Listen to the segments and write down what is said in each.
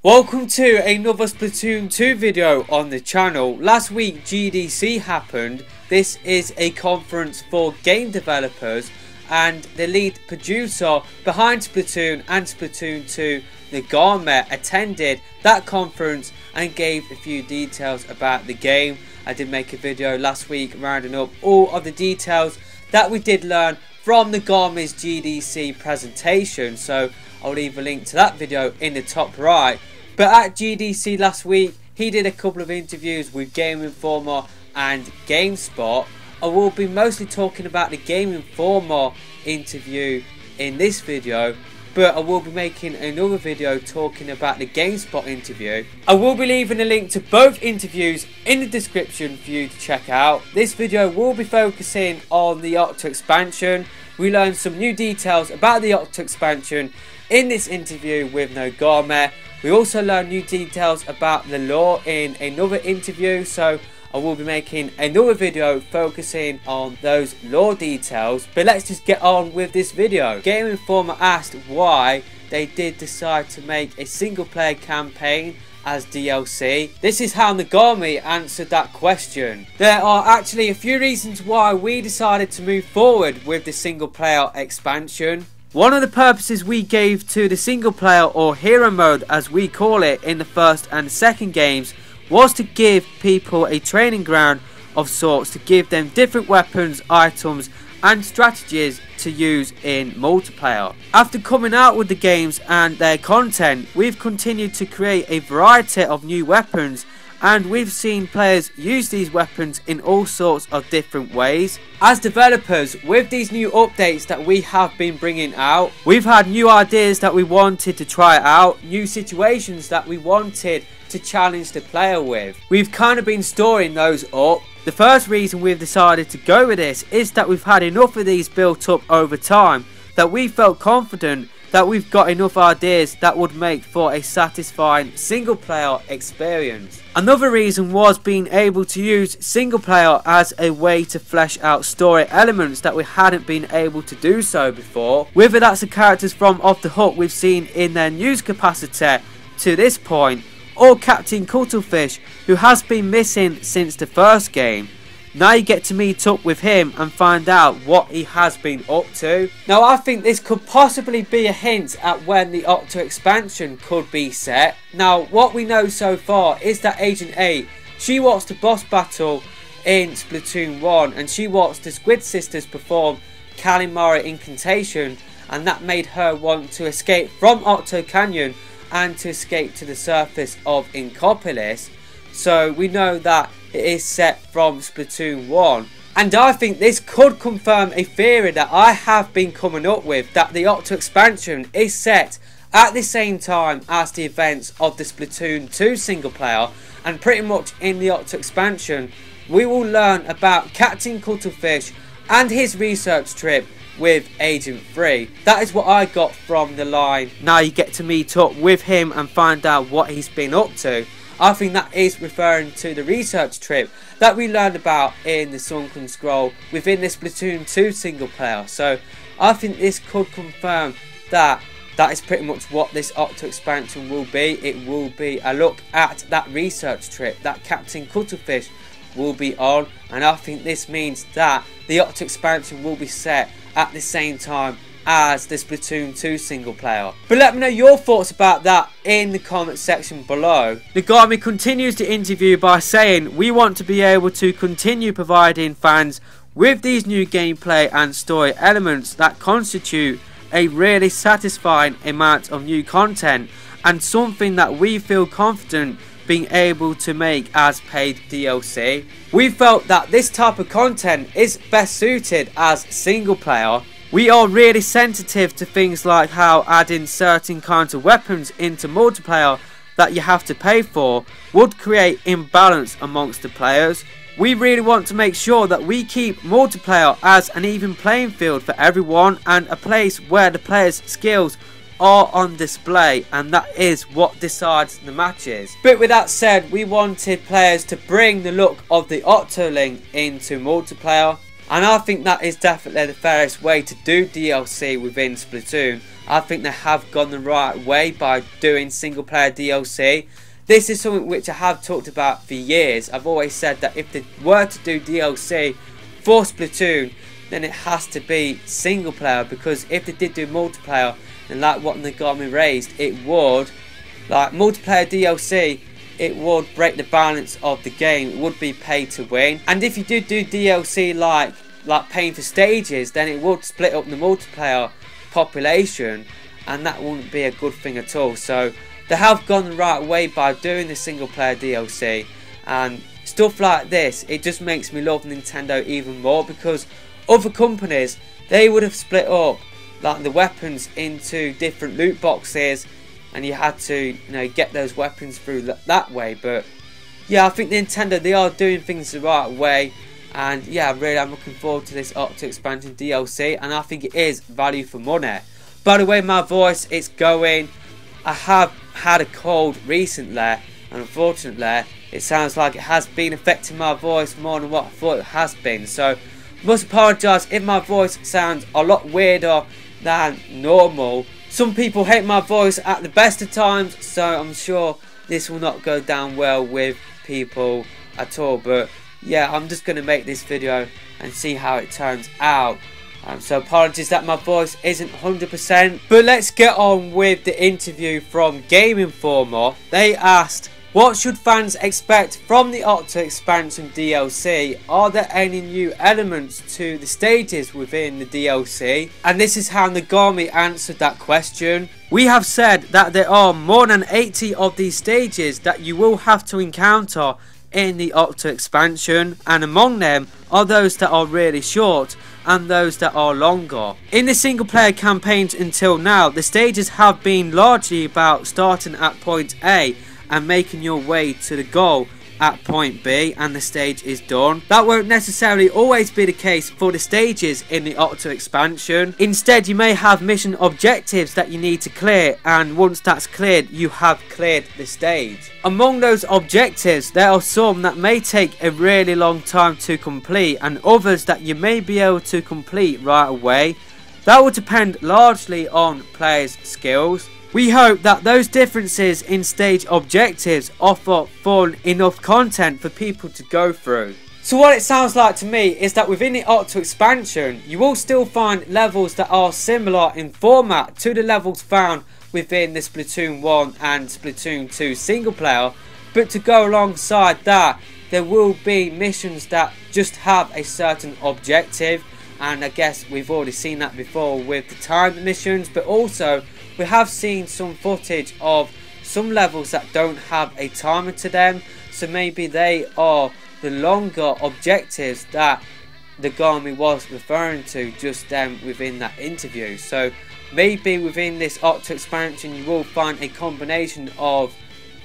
Welcome to another Splatoon 2 video on the channel. Last week GDC happened. This is a conference for game developers, and the lead producer behind Splatoon and Splatoon 2, Nagame, attended that conference and gave a few details about the game. I did make a video last week rounding up all of the details that we did learn from Nagame's GDC presentation, so I'll leave a link to that video in the top right. But at GDC last week, he did a couple of interviews with Game Informer and GameSpot. I will be mostly talking about the Game Informer interview in this video, but I will be making another video talking about the GameSpot interview. I will be leaving a link to both interviews in the description for you to check out. This video will be focusing on the Octo Expansion. We learned some new details about the Octo Expansion in this interview with Nagame. We also learned new details about the lore in another interview, so I will be making another video focusing on those lore details. But let's just get on with this video. Game Informer asked why they did decide to make a single player campaign as DLC. This is how Nagame answered that question. There are actually a few reasons why we decided to move forward with the single player expansion. One of the purposes we gave to the single player, or hero mode as we call it in the first and second games, was to give people a training ground of sorts, to give them different weapons, items and strategies to use in multiplayer. After coming out with the games and their content, we've continued to create a variety of new weapons, and we've seen players use these weapons in all sorts of different ways. As developers, with these new updates that we have been bringing out, we've had new ideas that we wanted to try out, new situations that we wanted to challenge the player with. We've kind of been storing those up. The first reason we've decided to go with this is that we've had enough of these built up over time that we felt confident that we've got enough ideas that would make for a satisfying single player experience. Another reason was being able to use single player as a way to flesh out story elements that we hadn't been able to do so before. Whether that's the characters from Off the Hook we've seen in their news capacity to this point, or Captain Cuttlefish, who has been missing since the first game. Now you get to meet up with him and find out what he has been up to. Now I think this could possibly be a hint at when the Octo Expansion could be set. Now what we know so far is that Agent 8, she watched the boss battle in Splatoon 1, and she watched the Squid Sisters perform Kalimari Incantation, and that made her want to escape from Octo Canyon and to escape to the surface of Inkopolis. So we know that it is set from Splatoon 1. And I think this could confirm a theory that I have been coming up with, that the Octo Expansion is set at the same time as the events of the Splatoon 2 single player, and pretty much in the Octo Expansion we will learn about Captain Cuttlefish and his research trip with Agent 3. That is what I got from the line, now you get to meet up with him and find out what he's been up to. I think that is referring to the research trip that we learned about in the Sunken Scroll within the Splatoon 2 single player. So I think this could confirm that that is pretty much what this Octo Expansion will be. It will be a look at that research trip that Captain Cuttlefish will be on, and I think this means that the Octo Expansion will be set at the same time as the Splatoon 2 single player. But let me know your thoughts about that in the comment section below. Nagame continues the interview by saying, we want to be able to continue providing fans with these new gameplay and story elements that constitute a really satisfying amount of new content, and something that we feel confident being able to make as paid DLC. We felt that this type of content is best suited as single player. We are really sensitive to things like how adding certain kinds of weapons into multiplayer that you have to pay for would create imbalance amongst the players. We really want to make sure that we keep multiplayer as an even playing field for everyone, and a place where the players' skills are on display, and that is what decides the matches. But with that said, we wanted players to bring the look of the Octo Link into multiplayer. And I think that is definitely the fairest way to do DLC within Splatoon. I think they have gone the right way by doing single player DLC. This is something which I have talked about for years. I've always said that if they were to do DLC for Splatoon, then it has to be single player, because if they did do multiplayer, and like what Nagami raised, it would, like multiplayer DLC, it would break the balance of the game. It would be pay to win. And if you did do DLC like paying for stages, then it would split up the multiplayer population, and that wouldn't be a good thing at all. So they have gone the right way by doing the single player DLC, and stuff like this, it just makes me love Nintendo even more, because other companies, they would have split up like the weapons into different loot boxes, and you had to, you know, get those weapons through that way. But yeah, I think Nintendo, they are doing things the right way. And yeah, really, I'm looking forward to this Octo Expansion DLC, and I think it is value for money. By the way, my voice, it's going. I have had a cold recently, and unfortunately, it sounds like it has been affecting my voice more than what I thought it has been. So, I must apologise if my voice sounds a lot weirder than normal. Some people hate my voice at the best of times, so I'm sure this will not go down well with people at all. But yeah, I'm just going to make this video and see how it turns out. So apologies that my voice isn't 100%. But let's get on with the interview from Game Informer. They asked, what should fans expect from the Octo Expansion DLC? Are there any new elements to the stages within the DLC? And this is how Nagami answered that question. We have said that there are more than 80 of these stages that you will have to encounter in the Octo Expansion, and among them are those that are really short and those that are longer. In the single player campaigns until now, the stages have been largely about starting at point A and making your way to the goal at point B, and the stage is done. That won't necessarily always be the case for the stages in the Octo Expansion. Instead, you may have mission objectives that you need to clear, and once that's cleared, you have cleared the stage. Among those objectives, there are some that may take a really long time to complete, and others that you may be able to complete right away. That will depend largely on players' skills. We hope that those differences in stage objectives offer fun enough content for people to go through. So what it sounds like to me is that within the Octo Expansion, you will still find levels that are similar in format to the levels found within the Splatoon 1 and Splatoon 2 single player, but to go alongside that, there will be missions that just have a certain objective, and I guess we've already seen that before with the timed missions, but also we have seen some footage of some levels that don't have a timer to them, so maybe they are the longer objectives that Nagami was referring to just then within that interview. So maybe within this Octo Expansion you will find a combination of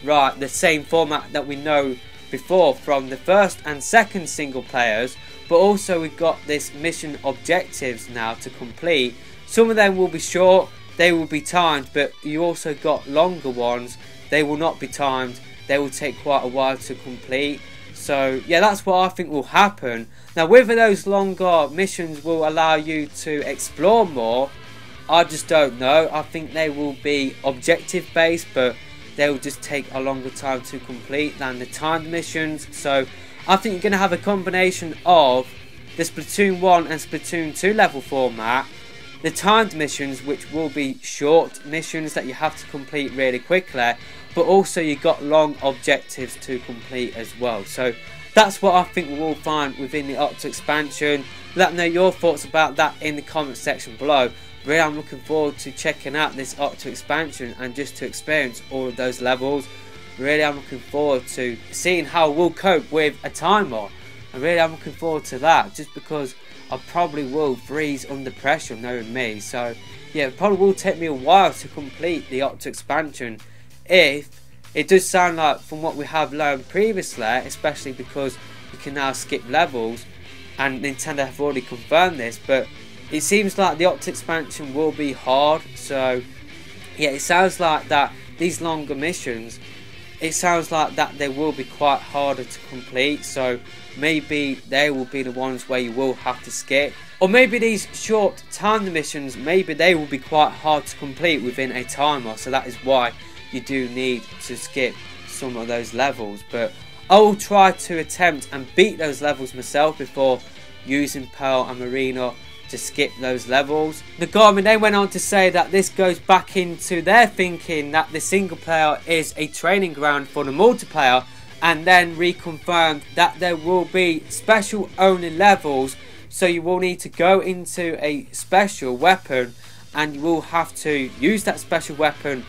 the same format that we know before from the first and second single players, but also we've got this mission objectives now to complete. Some of them will be short, they will be timed, but you also got longer ones. They will not be timed, they will take quite a while to complete. So yeah, that's what I think will happen. Now whether those longer missions will allow you to explore more, I just don't know. I think they will be objective based, but they will just take a longer time to complete than the timed missions. So I think you're going to have a combination of the Splatoon 1 and Splatoon 2 level format, the timed missions, which will be short missions that you have to complete really quickly, but also you got long objectives to complete as well. So that's what I think we will find within the Octo Expansion. Let me know your thoughts about that in the comment section below. Really, I'm looking forward to checking out this Octo Expansion and just to experience all of those levels. Really, I'm looking forward to seeing how we'll cope with a timer. And really, I'm looking forward to that, just because I probably will freeze under pressure, knowing me. So yeah, it probably will take me a while to complete the Octo Expansion. If it does sound like, from what we have learned previously, especially because you can now skip levels, and Nintendo have already confirmed this, but it seems like the Octo Expansion will be hard. So yeah, it sounds like that these longer missions it sounds like that they will be quite harder to complete, so maybe they will be the ones where you will have to skip. Or maybe these short timed missions, maybe they will be quite hard to complete within a timer, so that is why you do need to skip some of those levels. But I will try to attempt and beat those levels myself before using Pearl and Marina to skip those levels. Nagami then went on to say that this goes back into their thinking that the single player is a training ground for the multiplayer, and then reconfirmed that there will be special only levels, so you will need to go into a special weapon and you will have to use that special weapon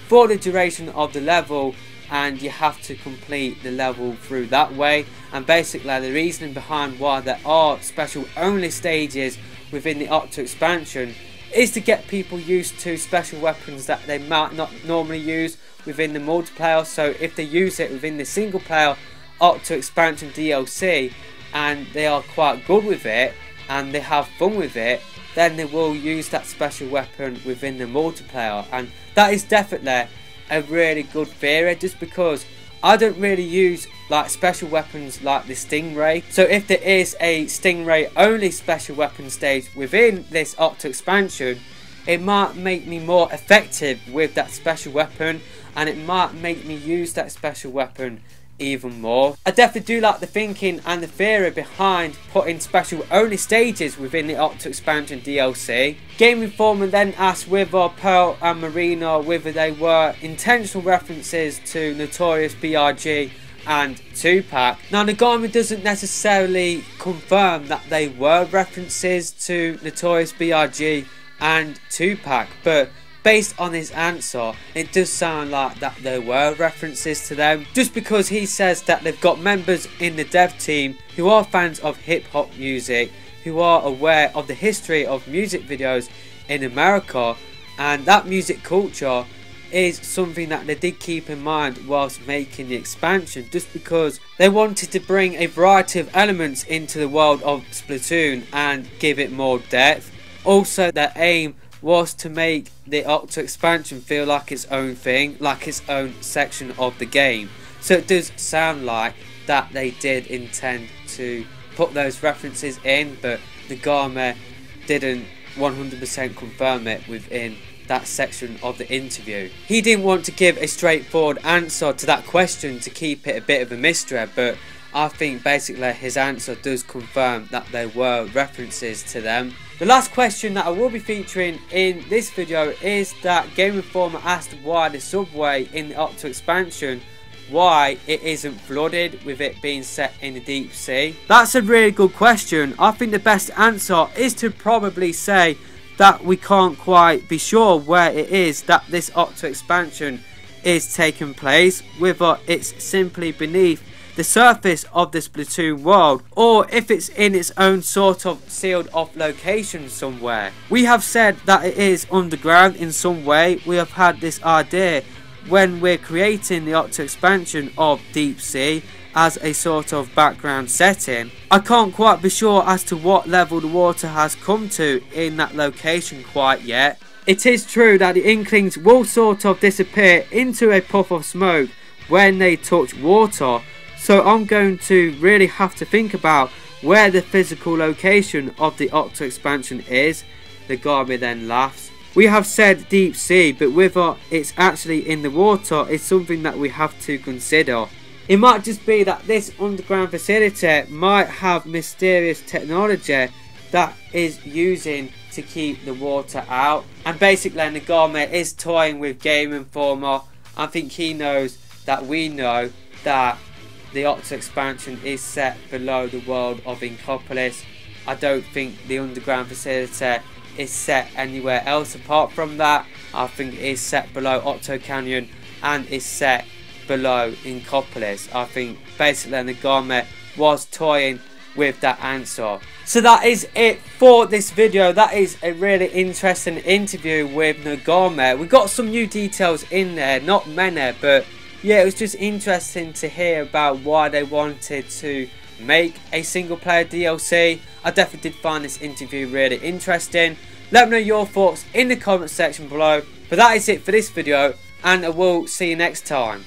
for the duration of the level, and you have to complete the level through that way. And basically the reasoning behind why there are special only stages within the Octo expansion is to get people used to special weapons that they might not normally use within the multiplayer. So if they use it within the single player Octo expansion DLC and they are quite good with it and they have fun with it, then they will use that special weapon within the multiplayer. And that is definitely a really good theory, just because I don't really use like special weapons like the Stingray. So if there is a Stingray only special weapon stage within this Octo expansion, it might make me more effective with that special weapon, and it might make me use that special weapon even more. I definitely do like the thinking and the theory behind putting special only stages within the Octo expansion DLC. Game Informer then asked whether Pearl and Marina, whether they were intentional references to Notorious B.I.G. and Tupac. Now Nagami doesn't necessarily confirm that they were references to Notorious B.I.G. and Tupac, but based on his answer, it does sound like that there were references to them, just because he says that they've got members in the dev team who are fans of hip hop music, who are aware of the history of music videos in America, and that music culture is something that they did keep in mind whilst making the expansion, just because they wanted to bring a variety of elements into the world of Splatoon and give it more depth. Also, their aim was to make the Octo expansion feel like its own thing, like its own section of the game. So it does sound like that they did intend to put those references in, but Nagami didn't 100% confirm it within that section of the interview. He didn't want to give a straightforward answer to that question to keep it a bit of a mystery, but I think basically his answer does confirm that there were references to them. The last question that I will be featuring in this video is that Game Informer asked why the subway in the Octo expansion, why it isn't flooded with it being set in the deep sea. That's a really good question. I think the best answer is to probably say that we can't quite be sure where it is that this Octo expansion is taking place, whether it's simply beneath the surface of the Splatoon world, or if it's in its own sort of sealed off location somewhere. We have said that it is underground in some way. We have had this idea when we're creating the Octo expansion of Deep Sea as a sort of background setting. I can't quite be sure as to what level the water has come to in that location quite yet. It is true that the Inklings will sort of disappear into a puff of smoke when they touch water, so I'm going to really have to think about where the physical location of the Octo expansion is. Nagami then laughs. We have said deep sea, but whether it's actually in the water is something that we have to consider. It might just be that this underground facility might have mysterious technology that is using to keep the water out. And basically Nagami is toying with Game Informer. I think he knows that we know that the Octo expansion is set below the world of Inkopolis. I don't think the underground facility is set anywhere else apart from that. I think it is set below Octo Canyon and is set below Inkopolis. I think basically Nagami was toying with that answer. So that is it for this video. That is a really interesting interview with Nagami. We got some new details in there, not many, but yeah, it was just interesting to hear about why they wanted to make a single player DLC. I definitely did find this interview really interesting. Let me know your thoughts in the comment section below. But that is it for this video, and I will see you next time.